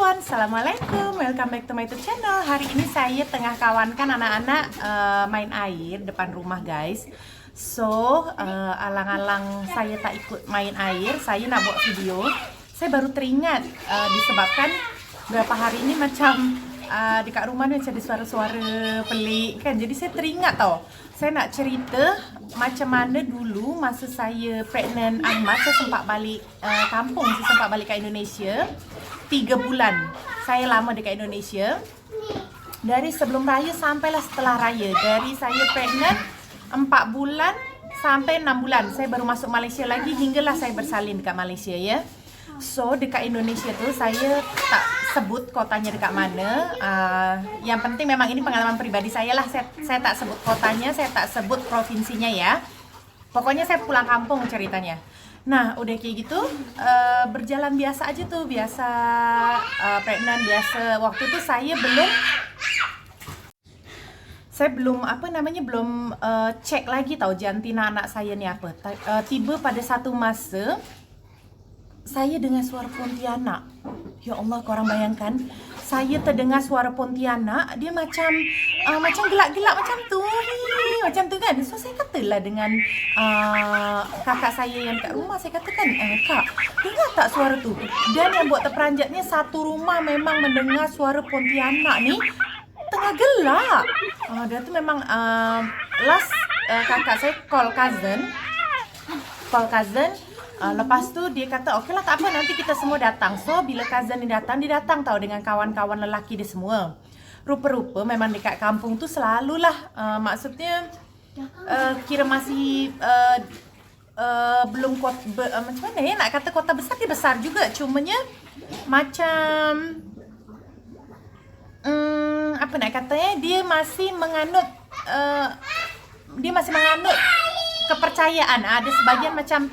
everyone, Assalamualaikum, welcome back to my YouTube channel. Hari ini saya tengah kawankan anak-anak main air depan rumah guys. So, alang-alang saya tak ikut main air, saya nak buat video. Saya baru teringat disebabkan beberapa hari ini macam dekat rumah ni macam ada suara-suara pelik kan. Jadi saya teringat tau, saya nak cerita macam mana dulu masa saya pregnant Ahmad. Saya sempat balik kampung, saya sempat balik ke Indonesia 3 bulan. Saya lama dekat Indonesia dari sebelum raya sampailah setelah raya. Dari saya pregnant 4 bulan sampai 6 bulan saya baru masuk Malaysia lagi, hinggalah saya bersalin dekat Malaysia ya. So dekat Indonesia tu saya tak sebut kotanya dekat mana. Yang penting memang ini pengalaman pribadi saya lah. Saya tak sebut kotanya, saya tak sebut provinsinya ya. Pokoknya saya pulang kampung ceritanya. Nah udah kayak gitu berjalan biasa aja tuh, biasa pregnant biasa. Waktu itu saya belum belum cek lagi tahu jantina anak saya ni apa. Tiba pada satu masa saya dengar suara Pontianak. Ya Allah, korang bayangkan, saya terdengar suara Pontianak, dia macam gelak-gelak macam tu. Macam tu kan. So saya katalah dengan kakak saya yang kat rumah, saya katakan, "Kak, dengar tak suara tu?" Dan yang buat terperanjatnya, satu rumah memang mendengar suara Pontianak ni tengah gelak. Dia tu memang last kakak saya call cousin. Lepas tu dia kata, "Okeylah, tak apa, nanti kita semua datang." So bila cousin ni datang, dia datang tahu dengan kawan-kawan lelaki dia semua. Rupa-rupa memang dekat kampung tu selalulah maksudnya kira masih belum macam mana ya nak kata, kota besar, dia besar juga, cumanya macam apa nak kata ya, dia masih menganut kepercayaan. Ada sebagian macam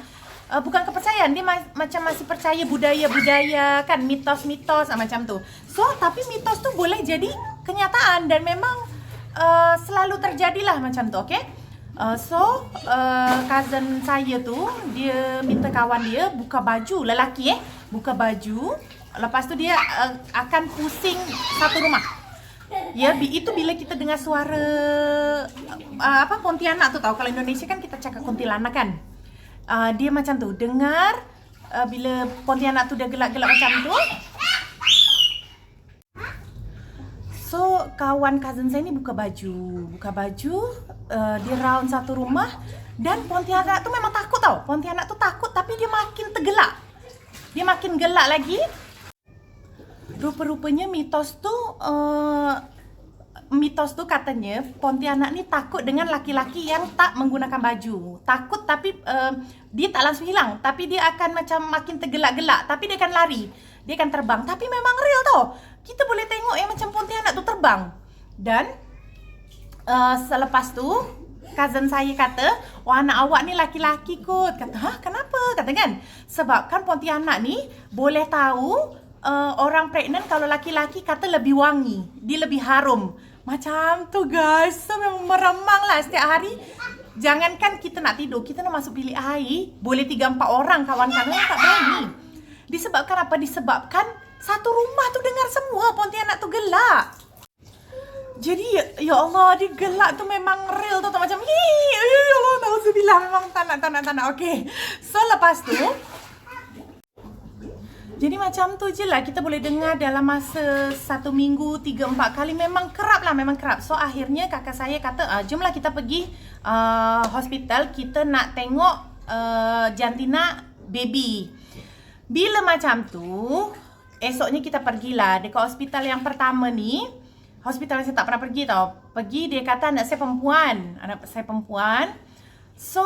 bukan kepercayaan, dia macam masih percaya budaya-budaya kan, mitos-mitos macam tu. So tapi mitos tu boleh jadi kenyataan dan memang selalu terjadilah macam tu, okey. Cousin saya tu, dia minta kawan dia buka baju, lelaki buka baju. Lepas tu dia akan pusing satu rumah. Ya, itu bila kita dengar suara Pontianak tu tahu. Kalau Indonesia kan kita cakap kuntilanak kan. Dia macam tu, dengar bila Pontianak tu dia gelak-gelak macam tu. So kawan cousin saya ni buka baju, dia round satu rumah. Dan Pontianak tu memang takut tau. Pontianak tu takut, tapi dia makin tergelak. Dia makin gelak lagi. Rupa-rupanya mitos tu katanya Pontianak ni takut dengan laki-laki yang tak menggunakan baju. Takut tapi dia tak langsung hilang, tapi dia akan macam makin tergelak-gelak, tapi dia akan lari, dia akan terbang. Tapi memang real tau. Kita boleh tengok macam Pontianak tu terbang. Dan selepas tu cousin saya kata, "Wah, anak awak ni laki-laki kot." Kata, "Hah, kenapa?" Kata kan, "Sebab kan Pontianak ni boleh tahu orang pregnant kalau laki-laki kata lebih wangi, dia lebih harum." Macam tu guys. So memang meremang lah setiap hari. Jangankan kita nak tidur, kita nak masuk bilik air, boleh 3-4 orang kawan-kawan tak berani. Disebabkan apa? Disebabkan satu rumah tu dengar semua Pontianak tu gelak. Jadi ya Allah, dia gelak tu memang real tu, macam ya Allah, nauzubillah, memang tak nak. Okey. So lepas tu jadi macam tu je lah, kita boleh dengar dalam masa 1 minggu 3-4 kali. Memang kerap. So akhirnya kakak saya kata, "Jomlah kita pergi hospital, kita nak tengok jantina baby." Bila macam tu, esoknya kita pergilah dekat hospital yang pertama ni. Hospital yang saya tak pernah pergi tau. Pergi, dia kata anak saya perempuan. So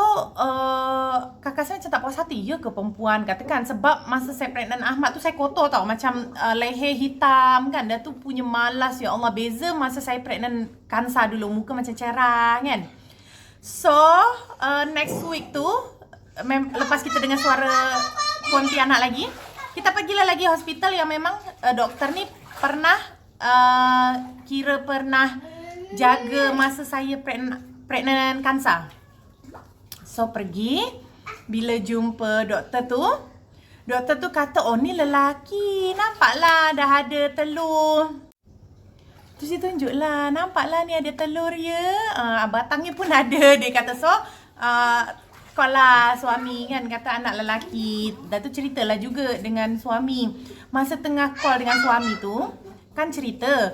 kakak saya macam tak puas hati, ya ke perempuan, katakan. Sebab masa saya pregnant Ahmad tu saya kotor tau, macam leher hitam kan. Dia tu punya malas, ya Allah. Beza masa saya pregnant Kansa dulu, muka macam cerah kan. So next week tu lepas kita dengar suara Pontianak lagi, kita pergilah lagi hospital yang memang doktor ni pernah jaga masa saya pregnant Kansa. So pergi, bila jumpa doktor tu, Doktor tu kata, oh ni lelaki, nampaklah dah ada telur. Terus dia tunjuk lah, nampaklah ni ada telur ya. Batangnya pun ada, dia kata. So, call lah suami kan, kata anak lelaki. Dah tu ceritalah juga dengan suami. Masa tengah call dengan suami tu, kan cerita,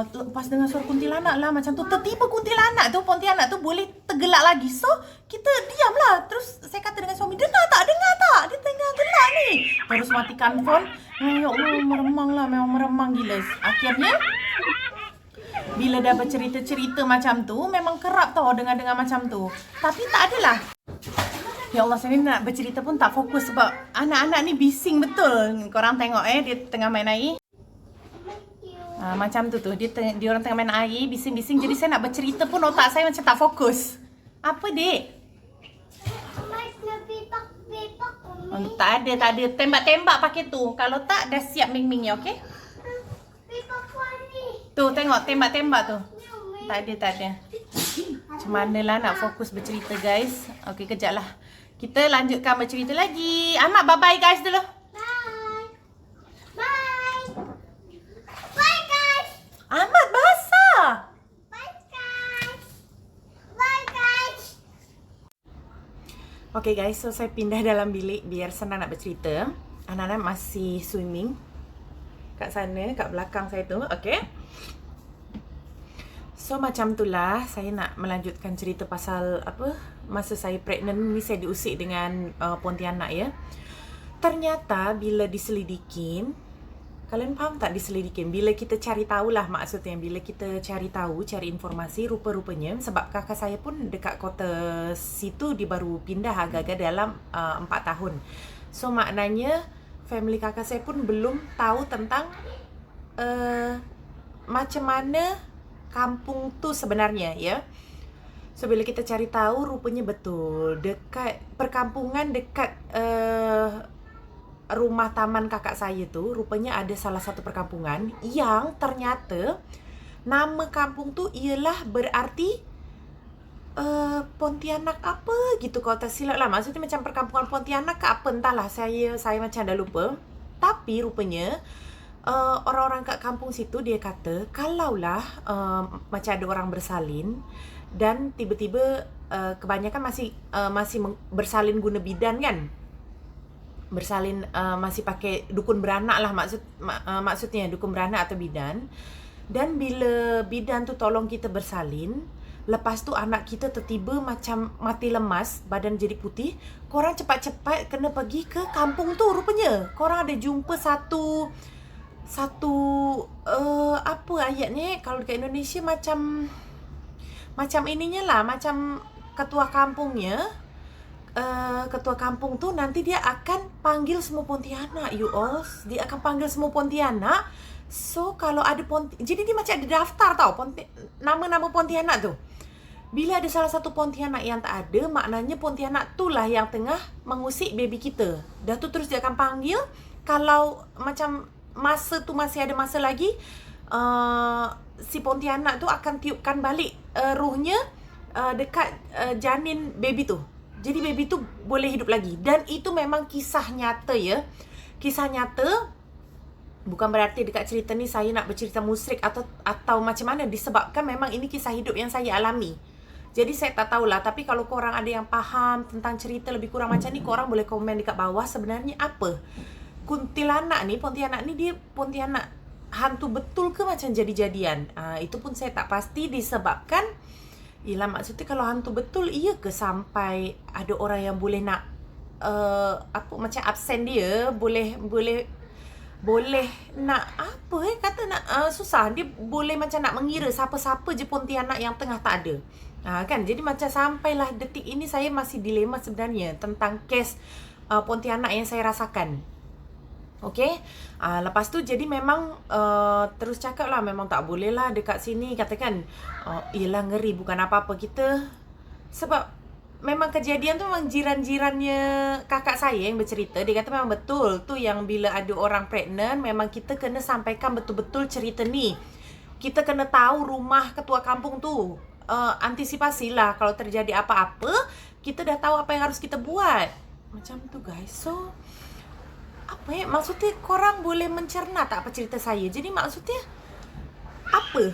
lepas dengar suara kuntilanak lah macam tu, tiba-tiba kuntilanak tu, pontianak tu boleh tergelak lagi. So, kita diam lah. Terus saya kata dengan suami, dengar tak? Dia tengah gelak ni. Terus matikan phone. Ya Allah, meremang lah, memang meremang gila. Akhirnya, bila dah bercerita-cerita macam tu, memang kerap tau dengar-dengar macam tu. Tapi tak adalah. Ya Allah, saya ni nak bercerita pun tak fokus sebab anak-anak ni bising betul. Korang tengok dia tengah main air. Macam tu dia orang tengah main air, bising-bising. Jadi saya nak bercerita pun otak saya macam tak fokus. Apa dek? Tak ada. Tembak-tembak pakai tu. Kalau tak, dah siap ming-mingnya, okey? Tu, tengok tembak-tembak tu. Tak ada. Macam manalah nak fokus bercerita, guys. Okey, kejap lah. Kita lanjutkan bercerita lagi. Ahmad, bye-bye guys dulu. Bye guys. Ahmad, basah. Bye guys. Okay guys, so saya pindah dalam bilik biar senang nak bercerita. Anak-anak masih swimming kat sana, kat belakang saya tu. Okay. So macam itulah saya nak melanjutkan cerita pasal masa saya pregnant ni saya diusik dengan Pontianak ya. Ternyata bila diselidikin, kalian faham tak diselidikin? Bila kita cari tahulah maksudnya, bila kita cari tahu, cari informasi, rupa-rupanya sebab kakak saya pun dekat kota situ dia baru pindah agak-agak dalam 4 tahun. So maknanya family kakak saya pun belum tahu tentang macam mana kampung tu sebenarnya ya. So bila kita cari tahu rupanya betul dekat perkampungan dekat rumah taman kakak saya tu rupanya ada salah satu perkampungan yang ternyata nama kampung tu ialah berarti Pontianak apa gitu kalau tak silap lah. Maksudnya macam perkampungan Pontianak ke apa entahlah, saya macam dah lupa. Tapi rupanya orang-orang kat kampung situ dia kata kalaulah macam ada orang bersalin dan tiba-tiba kebanyakan masih bersalin guna bidan kan, bersalin masih pakai dukun beranak lah maksudnya dukun beranak atau bidan. Dan bila bidan tu tolong kita bersalin, lepas tu anak kita tiba-tiba macam mati lemas, badan jadi putih, korang cepat-cepat kena pergi ke kampung tu. Rupanya korang ada jumpa satu apa ayatnya kalau dekat Indonesia macam ininya lah, macam ketua kampungnya. Ketua kampung tu nanti dia akan panggil semua Pontianak, you all. Dia akan panggil semua Pontianak. So kalau ada jadi dia macam ada daftar tau nama-nama Pontianak tu. Bila ada salah satu Pontianak yang tak ada, maknanya Pontianak tu lah yang tengah mengusik baby kita. Dah tu terus dia akan panggil. Kalau macam masa tu masih ada masa lagi, si Pontianak tu akan tiupkan balik ruhnya dekat janin baby tu. Jadi baby tu boleh hidup lagi. Dan itu memang kisah nyata ya. Kisah nyata. Bukan berarti dekat cerita ni saya nak bercerita musyrik atau macam mana. Disebabkan memang ini kisah hidup yang saya alami. Jadi saya tak tahulah. Tapi kalau korang ada yang faham tentang cerita lebih kurang macam ni, korang boleh komen dekat bawah sebenarnya apa kuntilanak ni, Pontianak ni dia Pontianak hantu betul ke macam jadi-jadian? Itu pun saya tak pasti disebabkan ialah maksudnya kalau hantu betul, iya ke sampai ada orang yang boleh nak macam absen dia, boleh nak kata nak susah, dia boleh macam nak mengira siapa-siapa je Pontianak yang tengah tak ada. Kan, jadi macam sampailah detik ini saya masih dilema sebenarnya tentang kes Pontianak yang saya rasakan. Okay, lepas tu jadi memang terus cakap lah memang tak boleh lah dekat sini, katakan yelah ngeri bukan apa-apa kita. Sebab memang kejadian tu memang jiran-jirannya kakak saya yang bercerita. Dia kata memang betul tu yang bila ada orang pregnant, memang kita kena sampaikan betul-betul cerita ni. Kita kena tahu rumah ketua kampung tu, antisipasilah kalau terjadi apa-apa, kita dah tahu apa yang harus kita buat. Macam tu guys. So apa ya, maksudnya korang boleh mencerna tak apa cerita saya. Jadi maksudnya apa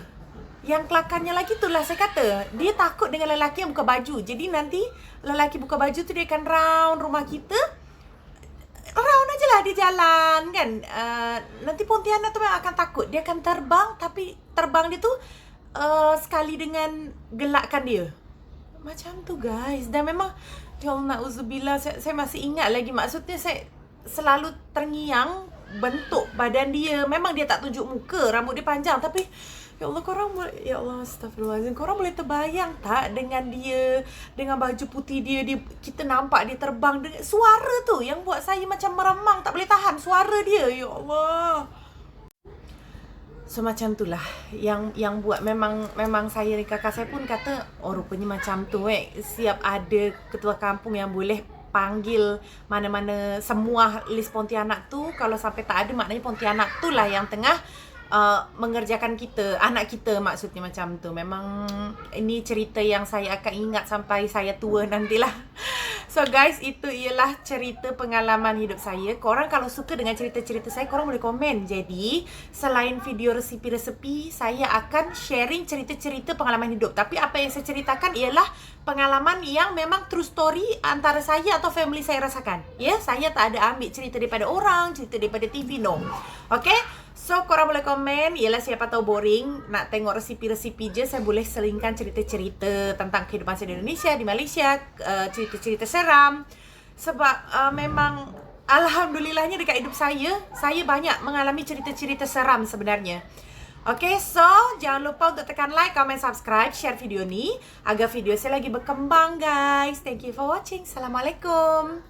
yang kelakarnya lagi tu lah, saya kata dia takut dengan lelaki yang buka baju. Jadi nanti lelaki buka baju tu dia akan round rumah kita, round aja lah dia jalan kan. Nanti Pontianak tu memang akan takut. Dia akan terbang, tapi terbang dia tu sekali dengan gelakkan dia. Macam tu guys. Dan memang ya Allah, na'udzubillah, saya masih ingat lagi. Maksudnya saya selalu terngiang bentuk badan dia. Memang dia tak tunjuk muka, rambut dia panjang, tapi ya Allah, korang boleh, ya Allah, astagfirullahaladzim, korang boleh terbayang tak dengan dia, dengan baju putih dia, kita nampak dia terbang dengan suara tu yang buat saya macam meremang, tak boleh tahan suara dia, ya Allah. So macam tu lah yang buat memang saya ni, kakak saya pun kata, oh rupanya macam tu siap ada ketua kampung yang boleh panggil mana-mana semua list Pontianak tu. Kalau sampai tak ada, maknanya Pontianak tu lah yang tengah mengerjakan kita, anak kita, maksudnya macam tu. Memang ini cerita yang saya akan ingat sampai saya tua nantilah. So guys, itu ialah cerita pengalaman hidup saya. Korang kalau suka dengan cerita-cerita saya, korang boleh komen. Jadi selain video resipi-resipi, saya akan sharing cerita-cerita pengalaman hidup. Tapi apa yang saya ceritakan ialah pengalaman yang memang true story antara saya atau family saya rasakan. Ya, saya tak ada ambil cerita daripada orang, cerita daripada TV, no. Okay, so korang boleh komen. Ialah siapa tahu boring nak tengok resipi-resipi je, saya boleh selingkan cerita-cerita tentang kehidupan saya di Indonesia, di Malaysia, cerita-cerita seram. Sebab memang alhamdulillahnya dekat hidup saya banyak mengalami cerita-cerita seram sebenarnya. Okay, so jangan lupa untuk tekan like, comment, subscribe, share video ni agar video saya lagi berkembang guys. Thank you for watching. Assalamualaikum.